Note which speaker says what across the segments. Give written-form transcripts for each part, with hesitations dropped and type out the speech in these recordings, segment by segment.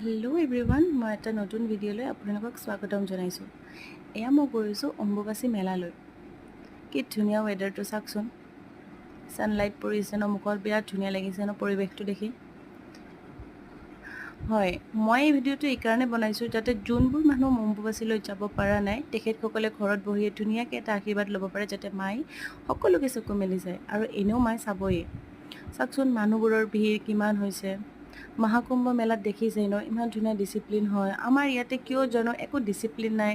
Speaker 1: Hello' everyone, মই এটা নতুন ভিডিঅ'লৈ আপোনালোকক স্বাগতম জনাইছোঁ। এয়া মই গৈছোঁ অম্বুবাচী মেলালৈ। কি ধুনীয়া ৱেডাৰটো চাওকচোন, ছানলাইট পৰিছে ন, মুখত বিৰাট ধুনীয়া লাগিছে ন পৰিৱেশটো দেখি। হয়, মই এই ভিডিঅ'টো এইকাৰণে বনাইছোঁ যাতে যোনবোৰ মানুহ অম্বুবাচীলৈ যাব পৰা নাই তেখেতসকলে ঘৰত বহিয়ে ধুনীয়াকৈ এটা আশীৰ্বাদ ল'ব পাৰে, যাতে মাই সকলোকে চকু মেলি যায়। আৰু এনেও মাই চাবয়ে। চাওকচোন মানুহবোৰৰ ভিৰ কিমান হৈছে। মহাকুম্ভ মেলাত দেখিছেই ন, ইমান ধুনীয়া ডিচিপ্লিন হয়। আমাৰ ইয়াতে কিয় জানো একো ডিচিপ্লিন নাই।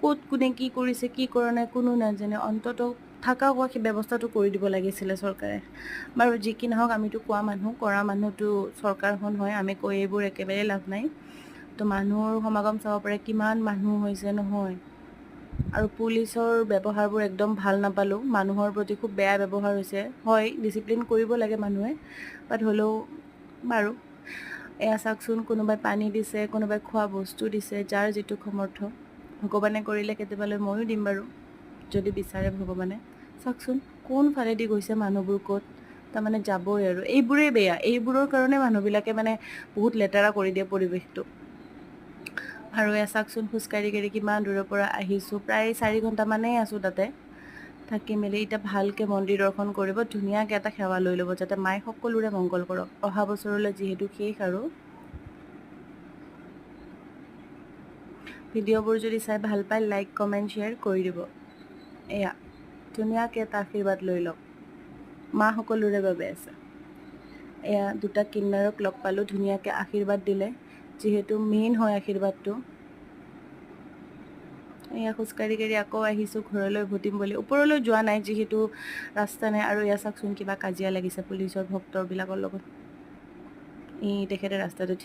Speaker 1: ক'ত কোনে কি কৰিছে কি কৰা নাই কোনো নাজানে। অন্ততঃ থকা খোৱা সেই ব্যৱস্থাটো কৰি দিব লাগিছিলে চৰকাৰে। বাৰু যি কি নহওক, আমিতো কোৱা মানুহ, কৰা মানুহটো চৰকাৰখন হয়, আমি কৈ এইবোৰ একেবাৰে লাভ নাই। তো মানুহৰ সমাগম চাব পাৰে, কিমান মানুহ হৈছে নহয়। আৰু পুলিচৰ ব্যৱহাৰবোৰ একদম ভাল নাপালোঁ। মানুহৰ প্ৰতি খুব বেয়া ব্যৱহাৰ হৈছে। হয়, ডিচিপ্লিন কৰিব লাগে মানুহে, বাট হ'লেও বাৰু। এয়া চাওকচোন, কোনোবাই পানী দিছে, কোনোবাই খোৱা বস্তু দিছে, যাৰ যিটো সমৰ্থ। ভগৱানে কৰিলে কেতিয়াবালৈ ময়ো দিম বাৰু, যদি বিচাৰে ভগৱানে। চাওকচোন কোনফালেদি গৈছে মানুহবোৰ, ক'ত তাৰমানে যাবই আৰু। এইবোৰেই বেয়া, এইবোৰৰ কাৰণে মানুহবিলাকে মানে বহুত লেতেৰা কৰি দিয়ে পৰিৱেশটো। আৰু এয়া চাওকচোন, খোজকাঢ়ি কাঢ়ি কিমান দূৰৰ পৰা আহিছোঁ, প্ৰায় 4 ঘণ্টামানেই আছোঁ তাতে। থাকি মেলি এতিয়া ভালকৈ মন্দিৰ দৰ্শন কৰিব, ধুনীয়াকৈ এটা সেৱা লৈ ল'ব, যাতে মায়ে সকলোৰে মংগল কৰক। অহা বছৰলৈ যিহেতু শেষ আৰু। ভিডিঅ'বোৰ যদি চাই ভাল পায়, লাইক কমেণ্ট শ্বেয়াৰ কৰি দিব। এয়া ধুনীয়াকৈ এটা আশীৰ্বাদ লৈ লওক, মা সকলোৰে বাবে আছে। এয়া দুটা কিন্নাৰক লগ পালোঁ, ধুনীয়াকৈ আশীৰ্বাদ দিলে, যিহেতু মেইন হয় আশীৰ্বাদটো। এয়া খোজকাঢ়ি কাঢ়ি আকৌ আহিছোঁ ঘৰলৈ উভতিম বুলি। ওপৰলৈ যোৱা নাই যিহেতু ৰাস্তা নাই। আৰু এয়া চাওকচোন, কিবা কাজিয়া লাগিছে পুলিচৰ ভক্তৰবিলাকৰ লগত। তেখেতে ৰাস্তাটো থিয়